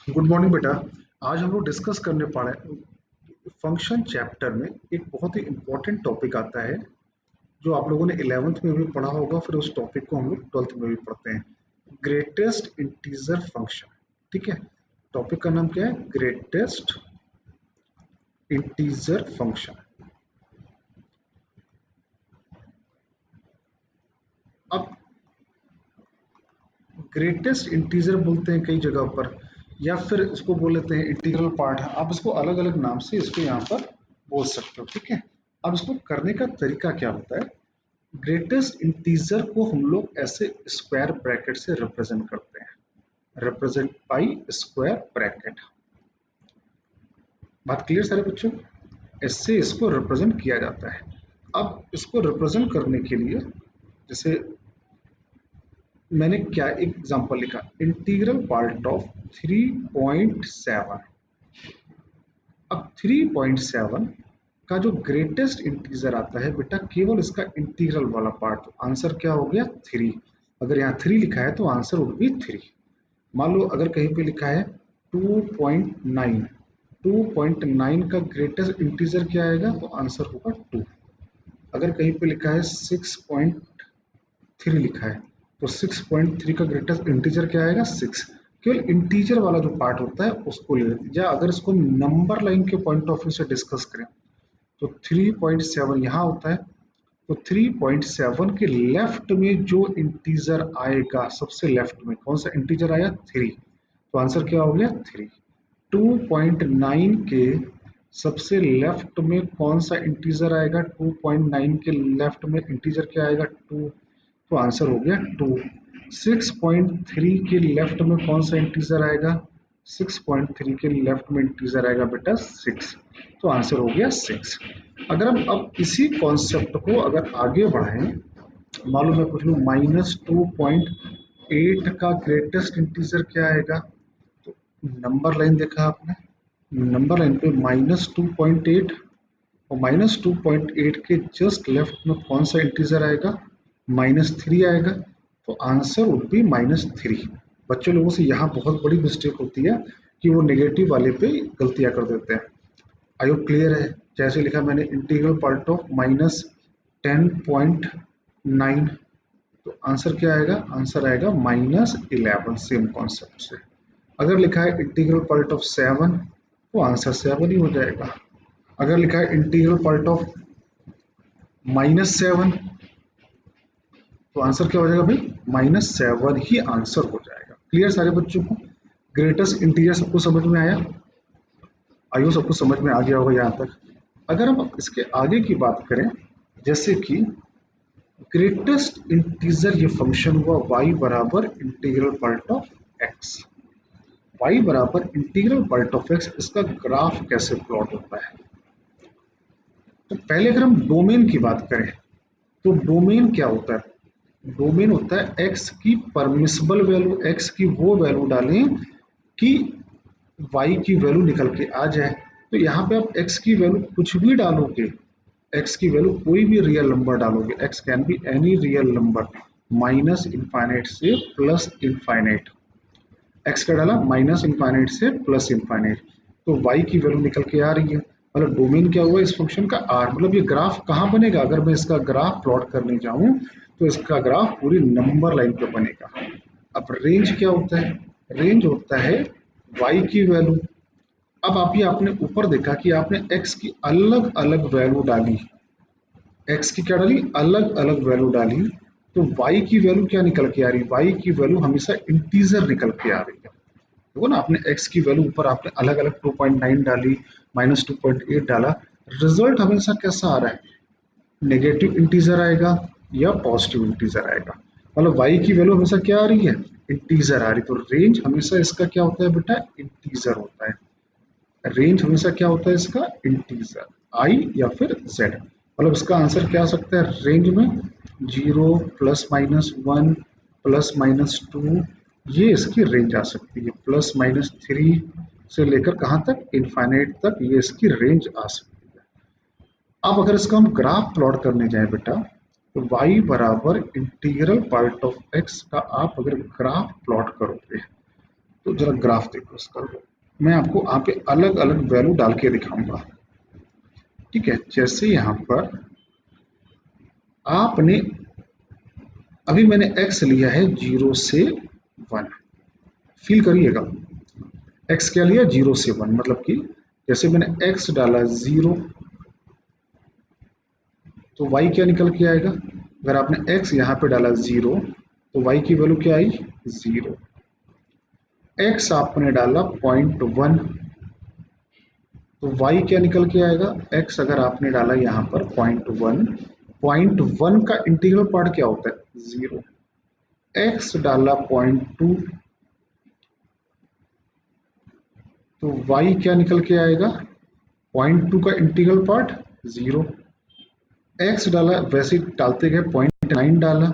Good morning बेटा। आज हम लोग डिस्कस करने पड़े फंक्शन चैप्टर में एक बहुत ही इंपॉर्टेंट टॉपिक आता है जो आप लोगों ने 11th में भी पढ़ा होगा, फिर उस टॉपिक को हम लोग 12th में भी पढ़ते हैं। Greatest integer function. ठीक है, टॉपिक का नाम क्या है? Greatest integer function. अब ग्रेटेस्ट इंटीजर बोलते हैं कई जगह पर, या फिर इसको बोल लेते हैं इंटीग्रल पार्ट। आप इसको अलग अलग नाम से इसको यहाँ पर बोल सकते हो। ठीक है, अब इसको करने का तरीका क्या होता है? ग्रेटेस्ट इंटीजर को हम लोग ऐसे स्क्वायर ब्रैकेट से रिप्रेजेंट करते हैं, रिप्रेजेंट बाई स्क्वायर ब्रैकेट। बात क्लियर सारे बच्चों? इससे इसको रिप्रेजेंट किया जाता है। अब इसको रिप्रेजेंट करने के लिए जैसे मैंने क्या एक एग्जांपल लिखा, इंटीग्रल पार्ट ऑफ 3.7। अब 3.7 का जो ग्रेटेस्ट इंटीजर आता है बेटा, केवल इसका इंटीग्रल वाला पार्ट, तो आंसर क्या हो गया? 3। अगर यहाँ 3 लिखा है तो आंसर वुड बी 3। मान लो अगर कहीं पे लिखा है 2.9, 2.9 का ग्रेटेस्ट इंटीजर क्या आएगा? तो आंसर होगा 2। अगर कहीं पे लिखा है 6.3 लिखा है तो 6.3 का ग्रेटेस्ट इंटीजर क्या आएगा? 6। केवल इंटीजर वाला जो पार्ट होता है उसको ले लेते हैं। या अगर इसको नंबर लाइन के पॉइंट ऑफ व्यू से डिस्कस करें तो 3.7 यहाँ होता है, तो 3.7 के लेफ्ट में जो इंटीजर आएगा, सबसे लेफ्ट में कौन सा इंटीजर आया? 3। तो आंसर क्या हो गया? 3। 2.9 के सबसे लेफ्ट में कौन सा इंटीजर आएगा? 2.9 के लेफ्ट में इंटीजर क्या आएगा? 2। तो आंसर हो गया 2। 6.3 के लेफ्ट में कौन सा इंटीजर आएगा? 6.3 के लेफ्ट में इंटीजर आएगा बेटा 6। तो आंसर हो गया 6। अगर हम अब इसी कॉन्सेप्ट को अगर आगे बढ़ाएं, मालूम मैं पूछ लूँ -2.8 का ग्रेटेस्ट इंटीजर क्या आएगा? तो नंबर लाइन देखा आपने, नंबर लाइन पे -2.8, और -2.8 के जस्ट लेफ्ट में कौन सा इंटीजर आएगा? -3 आएगा। तो आंसर वुड बी -3। बच्चों लोगों से यहाँ बहुत बड़ी मिस्टेक होती है कि वो नेगेटिव वाले पे गलतियां कर देते हैं। आई होप क्लियर है? जैसे लिखा मैंने इंटीग्रल पार्ट ऑफ -10.9, तो आंसर क्या आएगा? आंसर आएगा -11। सेम कॉन्सेप्ट से अगर लिखा है इंटीग्रल पार्ट ऑफ 7 तो आंसर 7 ही हो जाएगा। अगर लिखा है इंटीग्रल पार्ट ऑफ -7 तो आंसर क्या हो जाएगा भाई? -7 ही आंसर हो जाएगा। क्लियर सारे बच्चों को? ग्रेटेस्ट इंटीजर सबको समझ में आया? आइयो सबको समझ में आ गया होगा यहाँ तक। अगर हम इसके आगे की बात करें, जैसे कि ग्रेटेस्ट इंटीजर ये फंक्शन हुआ y बराबर integral part of x। y बराबर इंटीग्रल पार्ट ऑफ x, इसका ग्राफ कैसे प्लॉट होता है? तो पहले अगर हम डोमेन की बात करें तो डोमेन क्या होता है? डोमेन होता है x की परमिसिबल वैल्यू, x की वो वैल्यू डालें कि y की वैल्यू निकल के आ जाए। तो यहाँ पे आप x की वैल्यू कुछ भी डालोगे, x की वैल्यू कोई भी रियल नंबर डालोगे, x can be any real number, minus infinite से प्लस इनफाइनाइट। x का डाला माइनस इनफाइनाइट से प्लस इनफाइनाइट, तो y की वैल्यू निकल के आ रही है। मतलब डोमेन क्या हुआ इस फंक्शन का? r। मतलब ये ग्राफ कहाँ बनेगा? अगर मैं इसका ग्राफ प्लॉट करने जाऊं तो इसका ग्राफ पूरी नंबर लाइन पे बनेगा। अब रेंज क्या होता है? रेंज होता है y की वैल्यू। अब आप ये आपने ऊपर देखा कि आपने x की अलग अलग वैल्यू डाली, x की क्या डाली? अलग अलग वैल्यू डाली, तो y की वैल्यू क्या निकल के आ रही? y की वैल्यू हमेशा इंटीजर निकल के आ रही है। देखो ना, आपने x की वैल्यू ऊपर आपने अलग अलग 2.9 डाली, -2.8 डाला, रिजल्ट हमेशा कैसा आ रहा है? नेगेटिव इंटीजर आएगा या पॉजिटिव इंटीजर आएगा। मतलब y की वैल्यू हमेशा क्या आ रही है? इंटीजर आ रही। तो रेंज हमेशा इसका क्या होता है बेटा? इंटीजर होता है। रेंज हमेशा क्या होता है इसका? इंटीजर, i या फिर z। मतलब इसका आंसर क्या आ सकता है रेंज में? 0 ±1 ±2, ये इसकी रेंज आ सकती है। +-3 से लेकर कहाँ तक? इनफाइनाइट तक ये इसकी रेंज आ सकती है। अब अगर इसका हम ग्राफ प्लॉट करने जाए बेटा, तो y बराबर इंटीग्रल पार्ट ऑफ x का आप अगर ग्राफ प्लॉट करोगे तो जरा ग्राफ देखो इसका, मैं आपको यहाँ पे अलग अलग वैल्यू डाल के दिखाऊंगा। ठीक है, जैसे यहाँ पर आपने अभी मैंने x लिया है 0 से 1, फील करिएगा। x क्या लिया? 0 से 1, मतलब कि जैसे मैंने x डाला 0 तो y क्या निकल के आएगा? अगर आपने x यहाँ पे डाला 0 तो y की वैल्यू क्या आई? 0। x आपने डाला 0.1 तो y क्या निकल के आएगा? x अगर आपने डाला यहाँ पर 0.1, 0.1 का इंटीग्रल पार्ट क्या होता है? 0। x डाला 0.2 तो y क्या निकल के आएगा? 0.2 का इंटीग्रल पार्ट 0। x डाला, वैसे ही डालते गए 0.9 डाला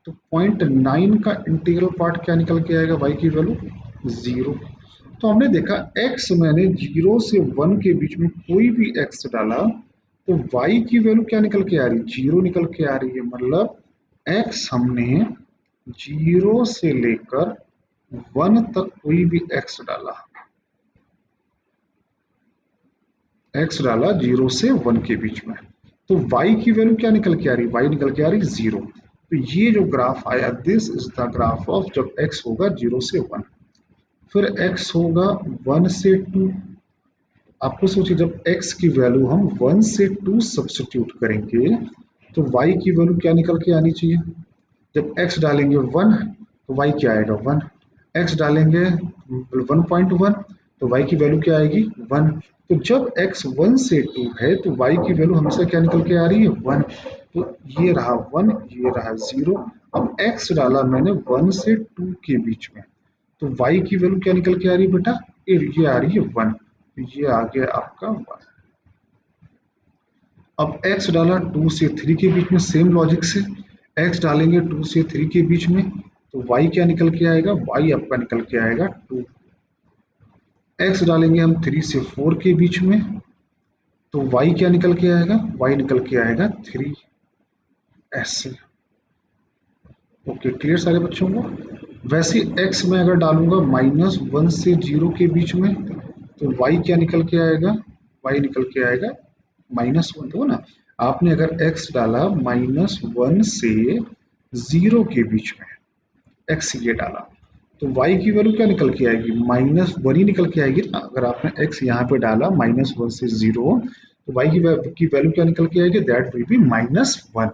तो 0.9 का इंटीग्रल पार्ट क्या निकल के आएगा? y की वैल्यू 0। तो हमने देखा x मैंने 0 से 1 के बीच में कोई भी x डाला तो y की वैल्यू क्या निकल के आ रही? 0 निकल के आ रही है। मतलब x हमने 0 से लेकर 1 तक कोई भी x डाला, x डाला 0 से 1 के बीच में, तो y की वैल्यू क्या निकल के आ रही? y निकल के आ रही 0। तो ये जो ग्राफ आया, this is the graph of जब x होगा 0 से 1, फिर x होगा 1 से 2। आपको सोचिए जब x की वैल्यू हम 1 से 2 सब्स्टिट्यूट करेंगे तो y की वैल्यू क्या निकल के आनी चाहिए? जब x डालेंगे 1 तो y क्या आएगा? 1। x डालेंगे 1.1 तो y की वैल्यू क्या आएगी? 1। तो जब x 1 से 2 है तो y की वैल्यू हमेशा क्या निकल के आ रही है? 1। तो ये रहा 1, ये रहा 0। अब x डाला मैंने 1 से 2 के बीच में तो y की वैल्यू क्या निकल के आ रही है बेटा? ये आ रही है 1। तो ये आ गया आपका 1। अब x डाला 2 से 3 के बीच में, सेम लॉजिक से x डालेंगे 2 से 3 के बीच में तो y क्या निकल के आएगा? y आपका निकल के आएगा 2। x डालेंगे हम 3 से 4 के बीच में तो y क्या निकल के आएगा? y निकल के आएगा 3। ऐसे ओके, क्लियर सारे बच्चों को? वैसे x में अगर डालूंगा -1 से 0 के बीच में तो y क्या निकल के आएगा? y निकल के आएगा -1, तो ना आपने अगर x डाला -1 से 0 के बीच में, x ये डाला तो y की वैल्यू क्या निकल के आएगी? -1 ही निकल के आएगी ना। अगर आपने x यहाँ पे डाला -1 से 0 तो y की वैल्यू क्या निकल के आएगी? That will be -1।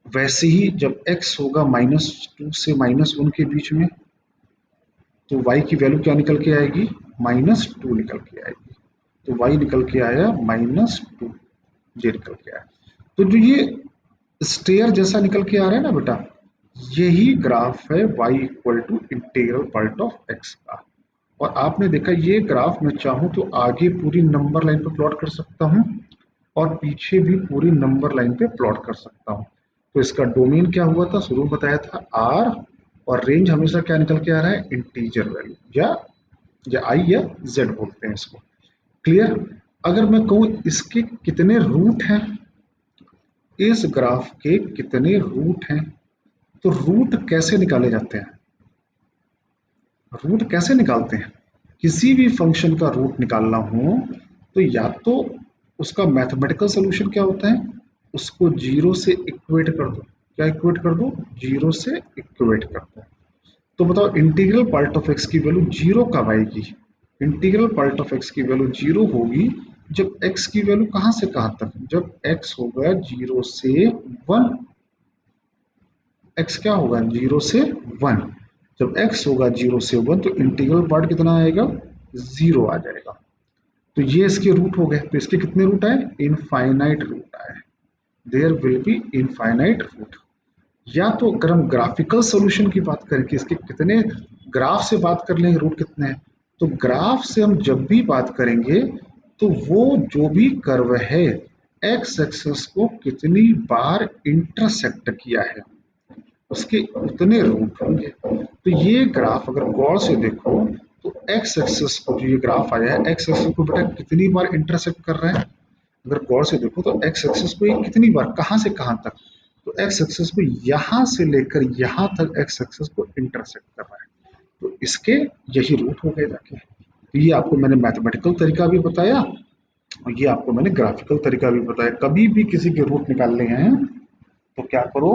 वैसे ही जब x होगा -2 से -1 के बीच में तो y की वैल्यू क्या निकल के आएगी? -2 निकल के आएगी। तो y निकल के आया -2, ये निकल के आया। तो जो ये स्टेयर जैसा निकल के आ रहा है ना बेटा, यही ग्राफ है y equal to integral part of x का। और आपने देखा ये ग्राफ मैं चाहूं तो आगे पूरी नंबर लाइन पे प्लॉट कर सकता हूं और पीछे भी पूरी नंबर लाइन पे प्लॉट कर सकता हूं। तो इसका डोमेन क्या हुआ था? शुरू में बताया था r, और रेंज हमेशा क्या निकल के आ रहा है? इंटीजर वैल्यू, या आई या जेड बोलते हैं इसको। क्लियर? अगर मैं कहूं इसके कितने रूट हैं, इस ग्राफ के कितने रूट हैं, तो रूट कैसे निकाले जाते हैं? रूट कैसे निकालते हैं? किसी भी फंक्शन का रूट निकालना हो तो या तो उसका मैथमेटिकल सोल्यूशन क्या होता है? उसको 0 से इक्वेट कर दो। क्या इक्वेट कर दो? 0 से इक्वेट कर दो। तो बताओ इंटीग्रल पार्ट ऑफ x की वैल्यू 0 कब आएगी? इंटीग्रल पार्ट ऑफ x की वैल्यू 0 होगी जब x की वैल्यू कहां से कहां तक? जब x होगा 0 से 1। x क्या होगा? 0 से 1। जब x होगा 0 से 1 तो इंटीग्रल पार्ट कितना आएगा? 0 आ जाएगा। तो ये इसके रूट हो गए। तो इसके कितने रूट आए? इनफाइनाइट रूट आए। There will be infinite root. या तो अगर हम ग्राफिकल सॉल्यूशन की बात करें कि इसके कितने, ग्राफ से बात कर लेंगे रूट कितने हैं, तो ग्राफ से हम जब भी बात करेंगे तो वो जो भी कर्व है एक्स एक्सिस को कितनी बार इंटरसेक्ट किया है उसके उतने रूट होंगे। तो ये ग्राफ अगर गौर से देखो तो एक्स एक्सिस को, जो ये ग्राफ आया है एक्स एक्सिस को बेटा कितनी बार इंटरसेक्ट कर रहा है? अगर गौर से देखो तो एक्स एक्सिस को ये कितनी बार, कहां से कहां तक? तो एक्स एक्सिस को यहां से लेकर यहां तक एक्स एक्सिस को इंटरसेक्ट कर रहा है। तो इसके यही रूट हो गए जाके। तो ये आपको मैंने मैथमेटिकल तरीका भी बताया और ये आपको मैंने ग्राफिकल तरीका भी बताया। कभी भी किसी के रूट निकालने हैं तो क्या करो,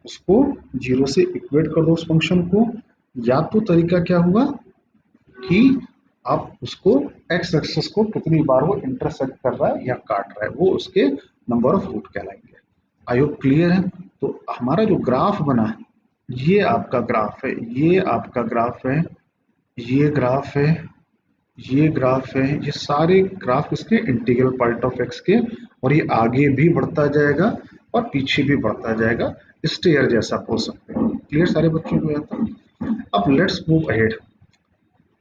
उसको जीरो से इक्वेट कर दो उस फंक्शन को। या तो तरीका क्या हुआ कि आप उसको एक्स एक्सिस को कितनी बार वो इंटरसेक्ट कर रहा है या काट रहा है, वो उसके नंबर ऑफ रूट कहलाएंगे। आई होप क्लियर है। तो हमारा जो ग्राफ बना, ये आपका ग्राफ है, ये आपका ग्राफ है, ये ग्राफ है, ये ग्राफ है, ये सारे ग्राफ इसके इंटीग्रल पार्ट ऑफ एक्स के। और ये आगे भी बढ़ता जाएगा और पीछे भी बढ़ता जाएगा, स्टेयर जैसा बोल सकते हैं। क्लियर सारे बच्चों को यहाँ तक? अब लेट्स मूव अहेड।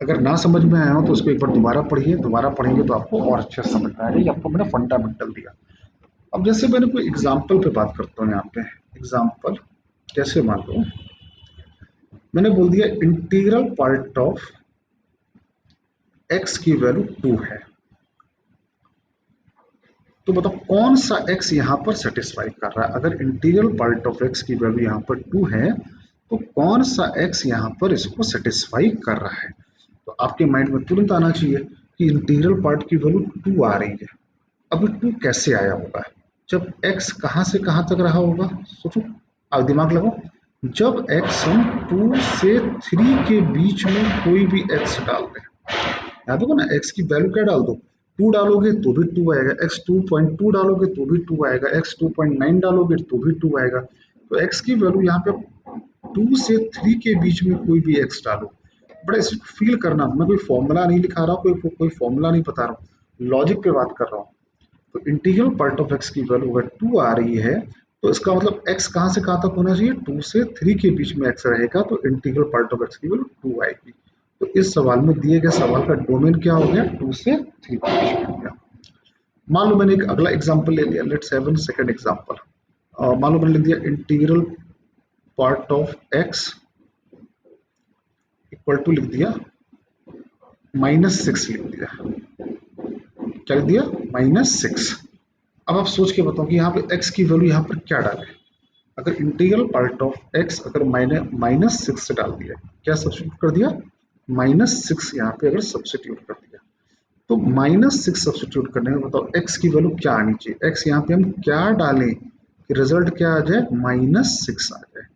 अगर ना समझ में आया हो तो उसको एक बार दोबारा पढ़िए, दोबारा पढ़ेंगे तो आपको और अच्छे से समझ में आएगा। ये आपको मैंने फंडामेंटल दिया। अब जैसे मैंने कोई एग्जाम्पल पे बात करता हूँ, यहाँ पे एग्जाम्पल कैसे, मान लो मैंने बोल दिया इंटीग्रल पार्ट ऑफ एक्स की वैल्यू 2 है, तो बताओ कौन सा x यहाँ पर सेटिस्फाई कर रहा है। अगर इंटीग्रल पार्ट ऑफ x की वैल्यू यहाँ पर 2 है तो कौन सा x यहाँ पर इसको सेटिस्फाई कर रहा है। तो आपके माइंड में तुरंत आना चाहिए कि इंटीग्रल पार्ट की वैल्यू 2 आ रही है। अब 2 कैसे आया होगा, जब x कहाँ से कहाँ तक रहा होगा, सोचो, अब दिमाग लगाओ। जब x हम 2 से 3 के बीच में कोई भी x डाल दें, याद होगा ना, x की वैल्यू क्या डाल दो, 2 डालोगे तो भी 2 आएगा, x 2.2 डालोगे तो भी 2 आएगा, x 2.9 डालोगे तो भी 2 आएगा। तो x की वैल्यू यहाँ पे 2 से 3 के बीच में कोई भी x डालो। बड़ा इसे फील करना, मैं कोई फॉर्मूला नहीं लिखा रहा हूँ, कोई फॉर्मूला नहीं बता रहा हूँ, लॉजिक पे बात कर रहा हूँ। तो इंटीग्रल पार्ट ऑफ x की वैल्यू अगर 2 आ रही है तो इसका मतलब x कहाँ से कहाँ तक होना चाहिए, 2 से 3 के बीच में x रहेगा, तो इंटीग्रल पार्ट ऑफ x की वैल्यू 2 आएगी। तो इस सवाल में दिए गए सवाल का डोमेन क्या हो गया, 2 से 3 के बीच में हो गया। मान लो मैंने एक अगला एग्जांपल ले लिया, लेट्स हैव सेकंड एग्जांपल। मान लो मैंने लिख दिया integral part of x equal to लिख दिया -6 लिख दिया। क्या लिख दिया, -6। अब आप सोच के बताओ कि यहाँ पे x की वैल्यू यहाँ पर क्या डालें। अगर इंटीग्रल पार्ट ऑफ x अगर -6 से डाल दिया, क्या सब्स्टिट्यूट कर दिया, -6 यहाँ पे अगर सब्स्टिट्यूट कर दिया, तो -6 सब्स्टिट्यूट करने में बताओ x की वैल्यू क्या आनी चाहिए। x यहाँ पे हम क्या डालें कि रिजल्ट क्या आ जाए, -6 आ जाए।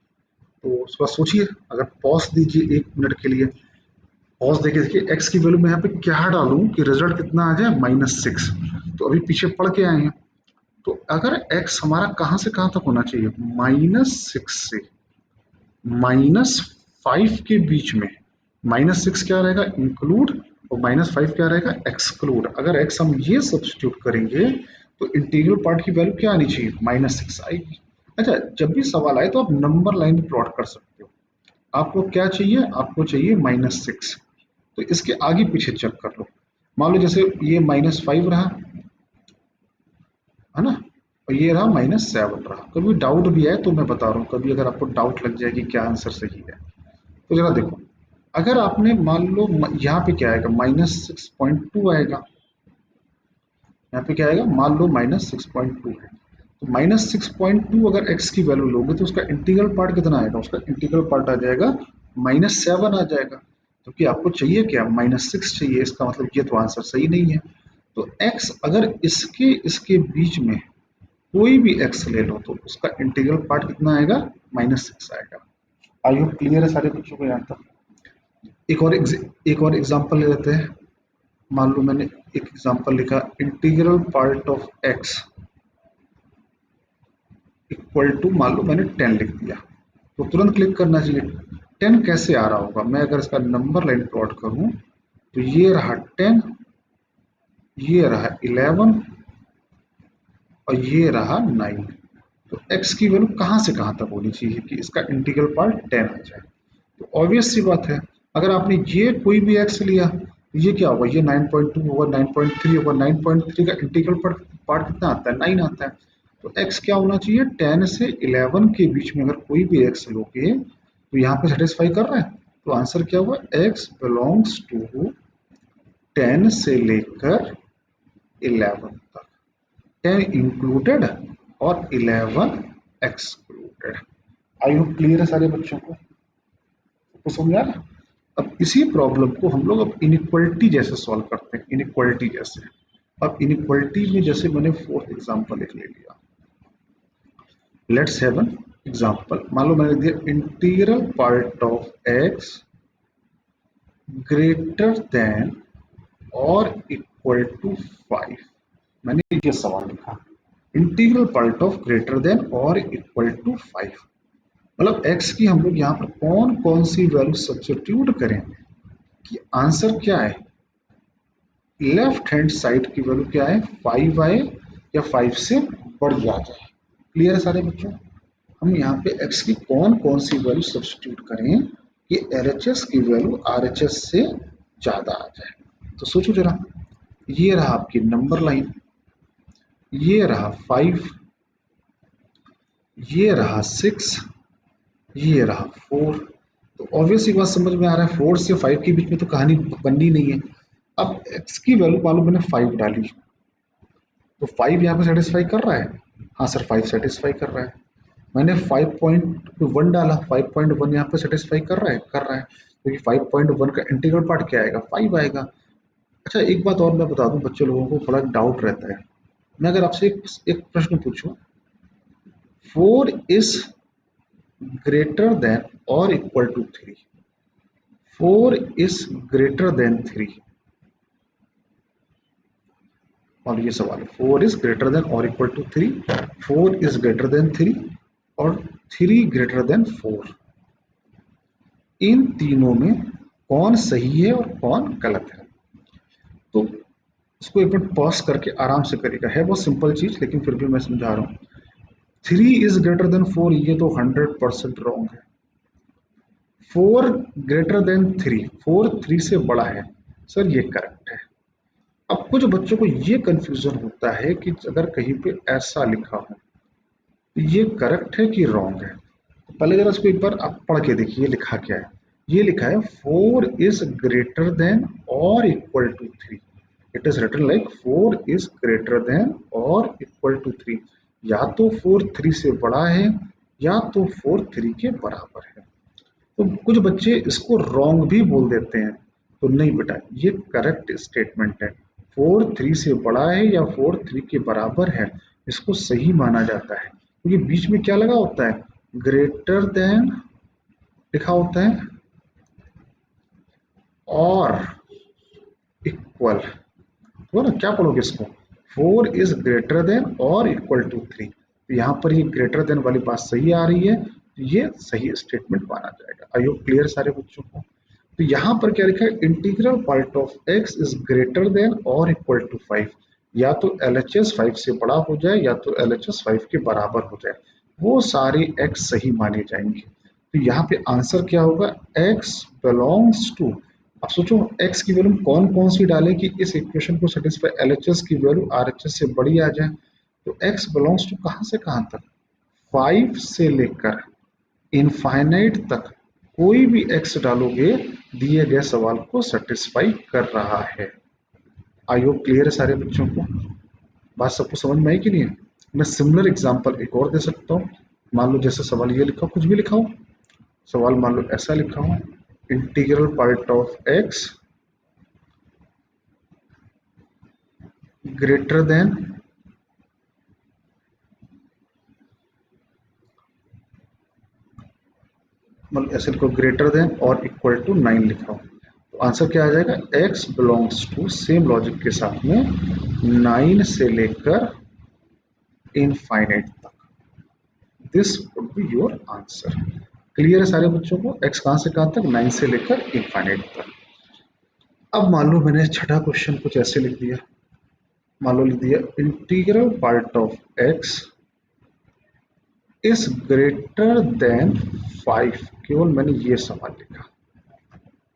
तो उसका सोचिए, अगर पॉज दीजिए 1 मिनट के लिए, पॉज देखिए, देखिए x की वैल्यू में यहाँ पे क्या डालूं कि रिजल्ट कितना आ जाए, -6। तो अभी पीछे पढ़ के आए हैं, तो अगर x हमारा कहां से कहां तक होना चाहिए, -6 से -5 के बीच में। -6 क्या रहेगा, इंक्लूड, और -5 क्या रहेगा, एक्सक्लूड। अगर x हम ये सब्स्टिट्यूट करेंगे तो इंटीग्रल पार्ट की वैल्यू क्या आनी चाहिए, -6 आएगी। अच्छा, जब भी सवाल आए तो आप नंबर लाइन प्लॉट कर सकते हो। आपको क्या चाहिए, आपको चाहिए -6, तो इसके आगे पीछे चेक कर लो। मान लो जैसे ये -5 रहा है ना, और ये रहा -7 रहा। कभी डाउट भी है तो मैं बता रहा हूँ, कभी अगर आपको डाउट लग जाए कि क्या आंसर सही है, तो जरा देखो। अगर आपने मान लो यहाँ पे क्या आएगा, -6.2 आएगा। यहाँ पे क्या आएगा, मान लो -6.2 है, तो -6.2 अगर x की वैल्यू लोगे तो उसका इंटीग्रल पार्ट कितना आएगा, उसका इंटीग्रल पार्ट आ जाएगा -7 आ जाएगा। क्योंकि आपको चाहिए क्या, -6 चाहिए, इसका मतलब ये तो आंसर सही नहीं है। तो x अगर इसके इसके बीच में कोई भी x ले लो तो उसका इंटीग्रल पार्ट कितना आएगा, -6 आएगा। आई होप क्लियर है सारे बच्चों को यहाँ तक। एक और एग्जांपल ले लेते हैं। मान लो मैंने एक एग्जांपल लिखा, integral part of x equal to, मान लो मैंने 10 लिख दिया, तो तुरंत क्लिक करना चाहिए। 10 कैसे आ रहा होगा, मैं अगर इसका नंबर लाइन प्लॉट करूं तो ये रहा 10, ये रहा 11 और ये रहा 9। तो x की वैल्यू कहां से कहां तक होनी चाहिए कि इसका इंटीग्रल पार्ट 10 आ जाए। तो ऑब्वियस सी बात है, अगर आपने ये कोई भी x लिया तो ये क्या होगा, ये 9.2 होगा, 9.3 होगा। 9.3 का इंटीग्रल पार्ट कितना आता है, 9 आता है। तो x क्या होना चाहिए, 10 से 11 के बीच में अगर कोई भी x लोगे तो यहाँ पे सेटिस्फाई कर रहा है। तो आंसर क्या हुआ, x बिलोंग्स टू 10 से लेकर 11 तक, 10 इंक्लूडेड और 11 एक्सक्लूडेड। आई होप क्लियर है सारे बच्चों को, समझ आ रहा है। अब इसी प्रॉब्लम को हम लोग अब इनइक्वलिटी जैसे सॉल्व करते हैं, इनइक्वलिटी जैसे। अब इनइक्वलिटी में जैसे मैंने फोर्थ एग्जांपल एक ले लिया, लेट्स हैव एन एग्जांपल। मान लो मैंने दिया integral part of x greater than और इक्वल टू 5। मैंने ये सवाल लिखा, integral part of greater than और इक्वल टू 5, मतलब x की हम लोग यहाँ पर कौन कौन सी वैल्यू सब्स्टिट्यूट करें कि आंसर क्या है, लेफ्ट हैंड साइड की वैल्यू क्या है 5 आए या 5 से बढ़ जाए। क्लियर है सारे बच्चों? हम यहाँ पे x की कौन कौन सी वैल्यू सब्स्टिट्यूट करें कि LHS की वैल्यू RHS से ज्यादा आ जाए। तो सोचो जरा, ये रहा आपकी नंबर लाइन, ये रहा 5, ये रहा 6, ये रहा 4। तो ऑब्वियसली बात समझ में आ रहा है 4 से 5 के बीच में तो कहानी बननी नहीं है। अब x की वैल्यू मान लो मैंने 5 डाली, तो 5 यहाँ पे सेटिस्फाई कर रहा है, हाँ सर 5 सेटिस्फाई कर रहा है। मैंने 5.1 डाला, 5.1 यहाँ पे सेटिस्फाई कर रहा है क्योंकि 5.1 का इंटीग्रल पार्ट क्या आएगा 5 आएगा। अच्छा एक बात और मैं बता दूं, बच्चे लोगों को बड़ा डाउट रहता है। मैं अगर आपसे एक प्रश्न पूछूं, 4 इज ग्रेटर देन और equal to 3, 4 is greater than 3, और ये सवाल है 4 इज ग्रेटर देन और equal to 3, 4 is greater than 3 और 3 ग्रेटर देन 4, इन तीनों में कौन सही है और कौन गलत है? तो इसको एक मिनट पॉज करके आराम से करेगा, है बहुत सिंपल चीज लेकिन फिर भी मैं समझा रहा हूँ। 3 इज ग्रेटर देन 4 ये तो 100% रॉन्ग है। 4 ग्रेटर देन 3, 4 3 से बड़ा है, सर ये करेक्ट है। अब कुछ बच्चों को ये कंफ्यूजन होता है कि अगर कहीं पे ऐसा लिखा हो तो ये करेक्ट है कि रॉन्ग है। तो पहले जरा इसको एक बार आप पढ़ के देखिए लिखा क्या है। ये लिखा है 4 इज ग्रेटर देन और equal to 3, it is written like 4 is greater than और इक्वल टू 3। या तो 4 3 से बड़ा है या तो 4 3 के बराबर है। तो कुछ बच्चे इसको रॉन्ग भी बोल देते हैं, तो नहीं बेटा ये करेक्ट स्टेटमेंट है। 4 3 से बड़ा है या 4 3 के बराबर है, इसको सही माना जाता है क्योंकि बीच में क्या लगा होता है, ग्रेटर देन लिखा होता है और इक्वल। तो ना क्या पढ़ोगे इसको, 4 इज ग्रेटर देन और इक्वल टू 3, तो यहाँ पर ये ग्रेटर देन वाली बात सही आ रही है, तो ये सही स्टेटमेंट माना जाएगा। आई होप क्लियर सारे बच्चों को? तो यहाँ पर क्या लिखा है, integral part of x is greater than और इक्वल टू 5, या तो LHS 5 से बड़ा हो जाए या तो LHS 5 के बराबर हो जाए, वो सारे x सही माने जाएंगे। तो यहाँ पे आंसर क्या होगा, x बिलोंग्स टू। अब सोचो x की वैल्यू कौन कौन सी डालें कि इस इक्वेशन को सेटिस्फाई LHS की वैल्यू RHS से बड़ी आ जाए। तो x बिलोंग्स टू कहाँ से कहाँ तक, 5 से लेकर इनफाइनाइट तक कोई भी x डालोगे दिए गए सवाल को सेटिस्फाई कर रहा है। आई होप क्लियर है सारे बच्चों को? बात सबको समझ में आई कि नहीं? मैं सिमिलर एग्जांपल एक और दे सकता हूँ। मान लो जैसे सवाल ये लिखा हो, कुछ भी लिखा हो, सवाल मान लो ऐसा लिखा हो, integral part of x greater than मतलब ऐसे लिखो ग्रेटर देन और इक्वल टू 9 लिखा हो, तो आंसर क्या आ जाएगा, x belongs to, same logic के साथ में 9 से लेकर इनफाइनाइट तक, this would be your answer. Clear है सारे बच्चों को, x कहां से कहां तक, 9 से लेकर इनफाइनाइट तक। अब मान लो मैंने छठा क्वेश्चन कुछ ऐसे लिख दिया, मान लो लिख दिया integral part of x is greater then 5, केवल मैंने ये सवाल लिखा।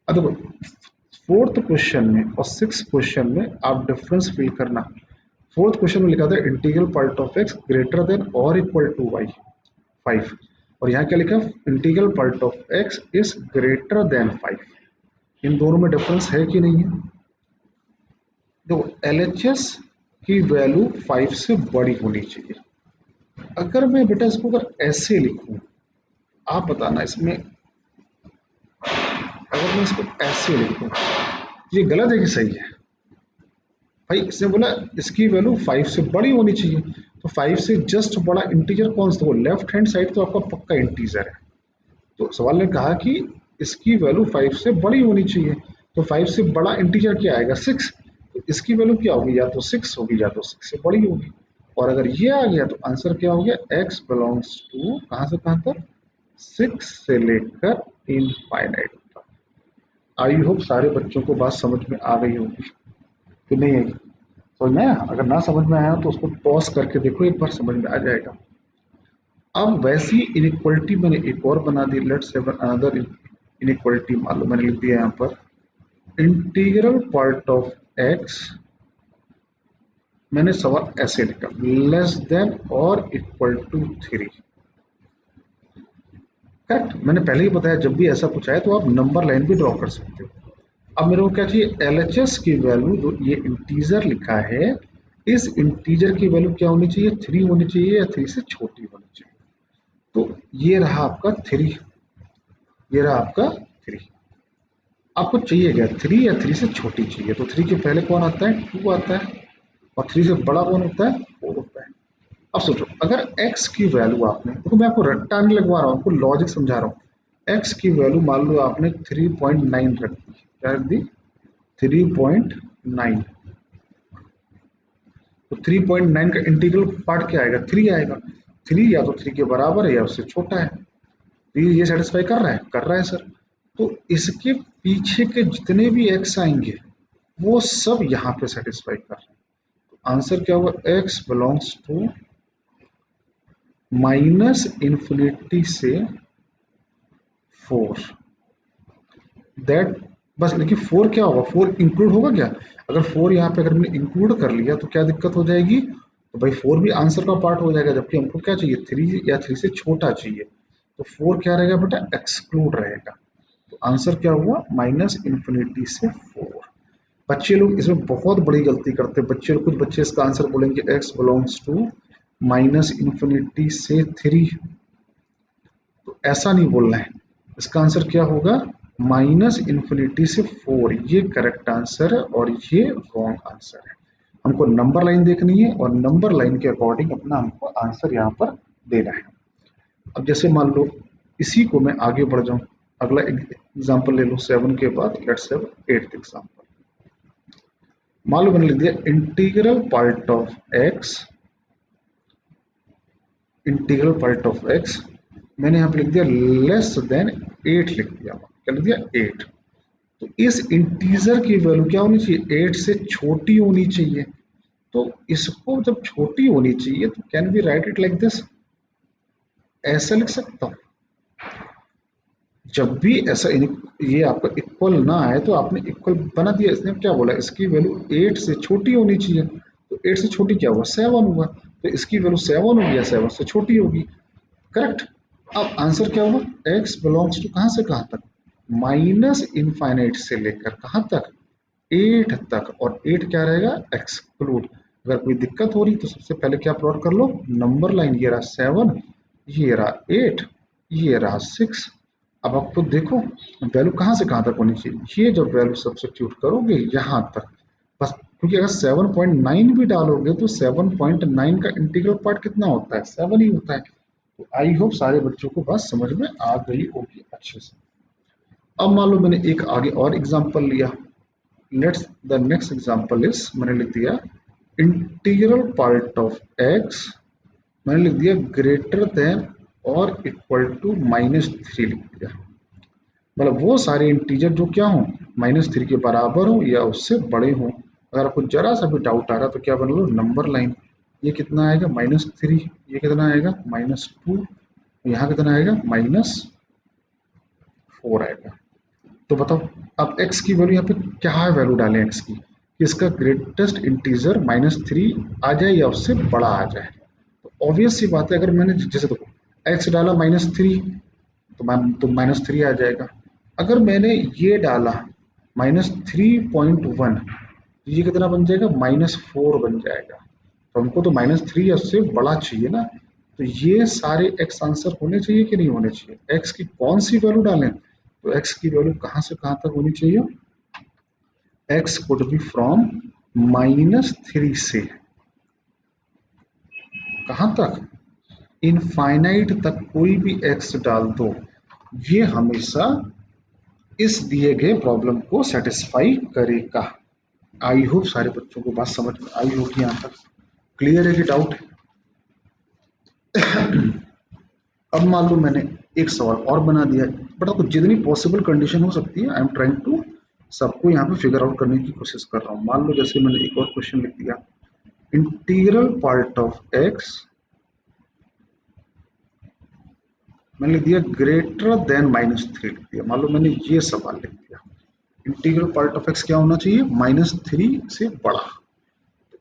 अब देखो फोर्थ क्वेश्चन में और सिक्स क्वेश्चन में आप डिफरेंस फील करना। फोर्थ क्वेश्चन में लिखा था integral part of x greater than और इक्वल टू y 5, और यहाँ क्या लिखा, integral part of x is greater then 5। इन दोनों में डिफरेंस है कि नहीं है? देखो LHS की वैल्यू 5 से बड़ी होनी चाहिए। अगर मैं बेटा इसको अगर ऐसे लिखूं, आप बताना इसमें अगर मैं इसको ऐसे लिखूं, ये गलत है कि सही है? भाई इसने बोला इसकी वैल्यू 5 से बड़ी होनी चाहिए, तो 5 से जस्ट बड़ा इंटीजर कौन सा? वो लेफ्ट हैंड साइड तो आपका पक्का इंटीजर है। तो सवाल ने कहा कि इसकी वैल्यू 5 से बड़ी होनी चाहिए, तो 5 से बड़ा इंटीजर क्या आएगा? 6। तो इसकी वैल्यू क्या होगी? या तो 6 होगी या तो 6 से बड़ी होगी। और अगर ये आ गया तो आंसर क्या हो गया? x बिलोंग्स टू कहां से कहां तक? 6 से लेकर इनफाइनाइट तक। आई होप सारे बच्चों को बात समझ में आ गई होगी कि नहीं आई? समझ में आया? अगर ना समझ में आया तो उसको पॉज करके देखो, एक बार समझ में आ जाएगा। अब वैसी इनइक्वालिटी मैंने एक और बना दी। Let's have another inequality. मान लो मैंने लिख दिया यहाँ पर इंटीग्रल पार्ट ऑफ एक्स। मैंने सवाल ऐसे लिखा, लेस देन और इक्वल टू 3। करेक्ट? मैंने पहले ही बताया जब भी ऐसा कुछ आए तो आप नंबर लाइन भी ड्रॉ कर सकते हो। अब मेरे को क्या चाहिए? एलएचएस की वैल्यू, जो ये इंटीजर लिखा है, इस इंटीजर की वैल्यू क्या होनी चाहिए? 3 होनी चाहिए या 3 से छोटी होनी चाहिए? तो ये रहा आपका 3, ये रहा आपका 3। आपको चाहिए क्या? 3 या 3 से छोटी चाहिए? तो 3 के पहले कौन आता है? 2 आता है। और 3 से बड़ा कौन होता है? 4 होता है। अब सोचो, अगर x की वैल्यू आपने, देखो मैं आपको रट्टा नहीं लगवा रहा हूँ, आपको लॉजिक समझा रहा हूँ। x की वैल्यू मान लो आपने 3.9 रख दी। क्या रख दी? 3.9। तो 3.9 का इंटीग्रल पार्ट क्या आएगा? 3 आएगा। 3 या तो 3 के बराबर है या उससे छोटा है। तो ये सेटिस्फाई कर रहा है? कर रहा है सर। तो इसके पीछे के जितने भी x आएंगे वो सब यहाँ पे सेटिस्फाई कर रहे हैं। तो आंसर क्या होगा? x belongs to minus infinity से 4। दैट, बस। लेकिन 4 क्या होगा? 4 इंक्लूड होगा क्या? अगर 4 यहाँ पे अगर हमने इंक्लूड कर लिया तो क्या दिक्कत हो जाएगी? तो भाई 4 भी आंसर का पार्ट हो जाएगा, जबकि हमको क्या चाहिए? 3 या 3 से छोटा चाहिए। तो 4 क्या रहेगा बेटा? एक्सक्लूड रहेगा। तो आंसर क्या हुआ? माइनस इंफिनिटी से 4। बच्चे लोग इसमें बहुत बड़ी गलती करते हैं। बच्चे लोग, कुछ बच्चे इसका आंसर बोलेंगे x belongs to minus infinity से 3। तो ऐसा नहीं बोलना है। इसका आंसर क्या होगा? माइनस इंफिनिटी से 4। ये करेक्ट आंसर है और ये रॉन्ग आंसर है। हमको नंबर लाइन देखनी है और नंबर लाइन के अकॉर्डिंग अपना हमको आंसर यहाँ पर देना है। अब जैसे मान लो इसी को मैं आगे बढ़ जाऊं, अगला एग्जांपल ले लो। 7 के बाद लेट्स हैव 8th एग्जांपल। मान लो मैंने लिख दिया integral part of x, integral part of x. मैंने यहाँ पे लिख दिया लेस देन 8 लिख दिया। क्या लिख दिया? 8। तो इस इंटीजर की वैल्यू क्या होनी चाहिए? 8 से छोटी होनी चाहिए। तो इसको जब छोटी होनी चाहिए तो can we write it like this? ऐसा लिख सकता हूँ। जब भी ऐसा ये आपका इक्वल ना आए तो आपने इक्वल बना दिया। इसने क्या बोला? इसकी वैल्यू 8 से छोटी होनी चाहिए। तो 8 से छोटी क्या हुआ? 7 हुआ। तो इसकी वैल्यू 7 होगी या 7 से छोटी होगी। करेक्ट? अब आंसर क्या होगा? x बिलोंग्स टू कहां से कहां तक? माइनस इनफाइनाइट से लेकर कहां तक? 8 तक। और 8 क्या रहेगा? एक्सक्लूड। अगर कोई दिक्कत हो रही तो सबसे पहले क्या प्लॉट कर लो? Number line. ये रहा 7, ये रहा 8, ये रहा 6। अब आपको देखो वैल्यू कहां से कहां तक होनी चाहिए। ये जब वैल्यू सब्स्टिट्यूट करोगे यहां तक बस। क्योंकि अगर 7.9 भी डालोगे तो 7.9 का इंटीग्रल पार्ट कितना होता है? 7 ही होता है। तो आई होप सारे बच्चों को बात समझ में आ गई होगी अच्छे से। अब मान लो मैंने एक आगे और एग्जांपल लिया। Let's the next example is, मैंने लिख दिया इंटीग्रल पार्ट ऑफ एक्स। मैंने लिख दिया ग्रेटर देन और इक्वल टू -3 लिख दिया। मतलब वो सारे इंटीजर जो क्या हो? -3 के बराबर हो या उससे बड़े हो। अगर आपको जरा सा भी डाउट आ रहा तो क्या बना लो? Number line. ये कितना आएगा? -3। ये कितना आएगा? -2। यहाँ कितना आएगा? -4 आएगा। तो बताओ अब x की वैल्यू यहाँ पे क्या वैल्यू डालें x की कि इसका ग्रेटेस्ट इंटीजर -3 आ जाए या उससे बड़ा आ जाए। तो ऑब्वियस सी बात है, अगर मैंने जैसे देखो x डाला -3 तो -3 आ जाएगा। अगर मैंने ये डाला -3.1 ये कितना बन जाएगा? -4 बन जाएगा। तो हमको तो -3 या उससे बड़ा चाहिए ना। तो ये सारे x आंसर होने चाहिए कि नहीं होने चाहिए? x की कौन सी वैल्यू डालें? तो x की वैल्यू कहां से कहां तक होनी चाहिए? x कुड बी फ्रॉम -3 से कहां तक? इनफाइनाइट तक कोई भी x डाल दो, ये हमेशा इस दिए गए प्रॉब्लम को सेटिस्फाई करेगा। आई होप सारे बच्चों को बात समझ में आई होगी, यहां तक क्लियर है कि डाउट है? अब मान लो मैंने एक सवाल और बना दिया है, बट आपको जितनी पॉसिबल कंडीशन हो सकती है आई एम ट्राइंग टू सबको यहाँ पे फिगर आउट करने की कोशिश कर रहा हूँ। मान लो जैसे मैंने एक और क्वेश्चन लिख दिया, इंटीग्रल पार्ट ऑफ एक्स, मैंने लिख दिया ग्रेटर देन -3 लिख दिया। मान लो मैंने ये सवाल लिख दिया, इंटीग्रल पार्ट ऑफ एक्स क्या होना चाहिए? -3 से बड़ा।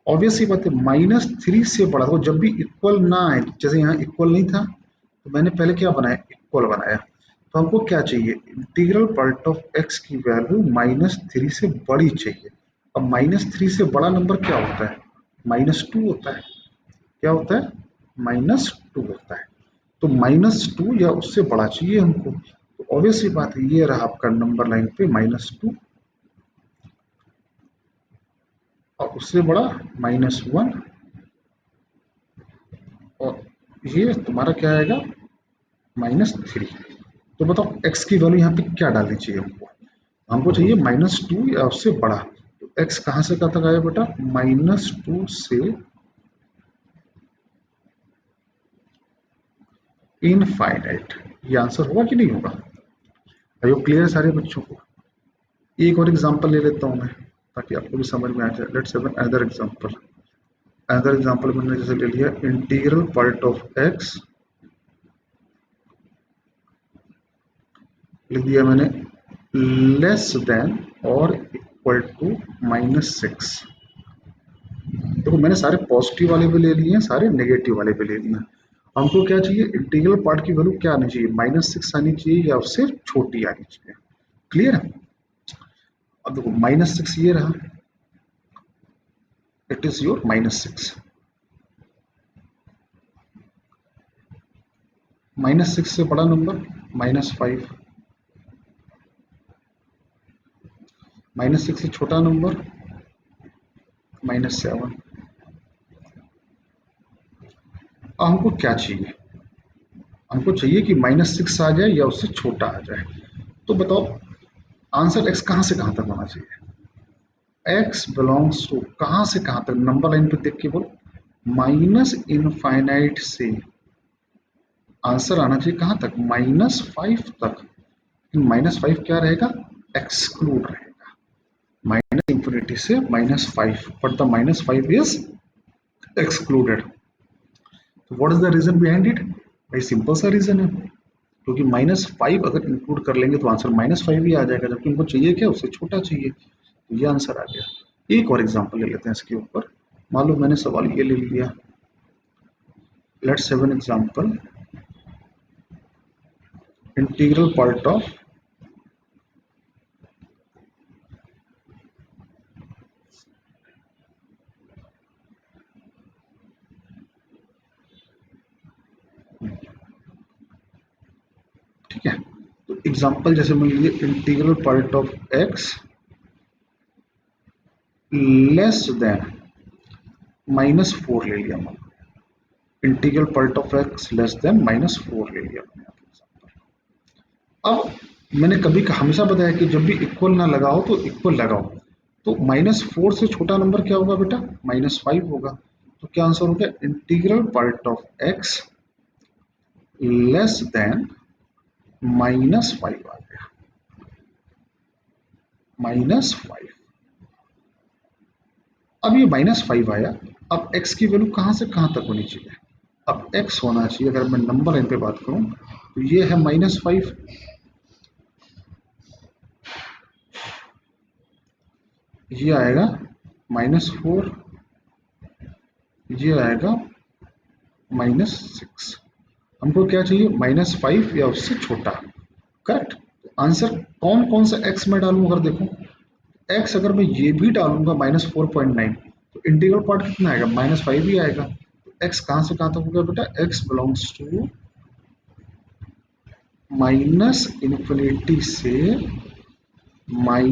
ऑब्वियस ही बात है, -3 से बड़ा तो जब भी इक्वल ना आए, जैसे यहाँ इक्वल नहीं था तो मैंने पहले क्या बनाया? इक्वल बनाया। तो हमको क्या चाहिए? इंटीग्रल पार्ट ऑफ एक्स की वैल्यू -3 से बड़ी चाहिए। अब -3 से बड़ा नंबर क्या होता है? -2 होता है। क्या होता है? -2 होता है। तो -2 या उससे बड़ा चाहिए हमको। तो ऑब्वियस सी बात है, ये रहा आपका नंबर लाइन पे -2 और उससे बड़ा -1 और ये तुम्हारा क्या आएगा? -3। तो बताओ x की वैल्यू यहाँ पे क्या डालनी चाहिए हमको? हमको चाहिए -2 या उससे बड़ा। तो x कहाँ से कहाँ तक आया बेटा? -2 से इनफाइनाइट। ये आंसर होगा कि नहीं होगा? है वो क्लियर सारे बच्चों को? एक और एग्जांपल ले लेता हूँ मैं, ताकि आपको भी समझ में आ जाए। Let's have another example. Another example मैंने जैसे ले लिया, इंटीग्रल पार्ट ऑफ एक्स लिख दिया मैंने लेस देन और इक्वल टू -6। देखो मैंने सारे पॉजिटिव वाले भी ले लिए हैं, सारे नेगेटिव वाले भी ले लिए हैं। हमको क्या चाहिए? इंटीग्रल पार्ट की वैल्यू क्या आनी चाहिए? -6 आनी चाहिए या उससे छोटी आनी चाहिए। क्लियर है? अब देखो -6 ये रहा, इट इज योर -6। -6 से बड़ा नंबर -5, -6 से छोटा नंबर -7। अब हमको क्या चाहिए? हमको चाहिए कि -6 आ जाए या उससे छोटा आ जाए। तो बताओ आंसर x कहां से कहां तक होना चाहिए? x बिलोंग्स टू कहां से कहां तक? नंबर लाइन पे देख के बोलो, माइनस इनफाइनाइट से आंसर आना चाहिए कहां तक? -5 तक। -5 क्या रहेगा? एक्सक्लूड रहेगा। -इंफिनिटी से -5, बट द -5 इज एक्सक्लूडेड। तो what is the reason behind it? भाई सिंपल सा रीजन है, क्योंकि -5 अगर इंक्लूड कर लेंगे तो आंसर -5 ही आ जाएगा, जबकि उनको चाहिए क्या? उससे छोटा चाहिए। तो ये आंसर आ गया। एक और एग्जांपल ले लेते हैं इसके ऊपर। मान लो मैंने सवाल ये ले लिया, let's have an example, integral part of ठीक है। तो एग्जांपल जैसे मान लीजिए integral part of x less than -4 ले लिया मैंने, integral part of x less than -4 ले लिया मैंने। अब मैंने कभी हमेशा बताया कि जब भी इक्वल ना लगाओ तो इक्वल लगाओ। तो -4 से छोटा नंबर क्या होगा बेटा? -5 होगा। तो क्या आंसर हो गया? Integral part of x less than -5 आ गया। -5। अब ये -5 आया। अब x की वैल्यू कहां से कहां तक होनी चाहिए? अब x होना चाहिए, अगर मैं नंबर लाइन पे बात करूं तो ये है -5, ये आएगा -4, ये आएगा -6। हमको क्या चाहिए? -5 या उससे छोटा। करेक्ट। आंसर कौन कौन सा x में डालूं? अगर देखो x अगर मैं ये भी डालूंगा -4.9 तो इंटीग्रल पार्ट कितना आएगा? -5 ही आएगा। तो x कहां से कहां तक हो गया बेटा? x belongs to minus infinity से माइनस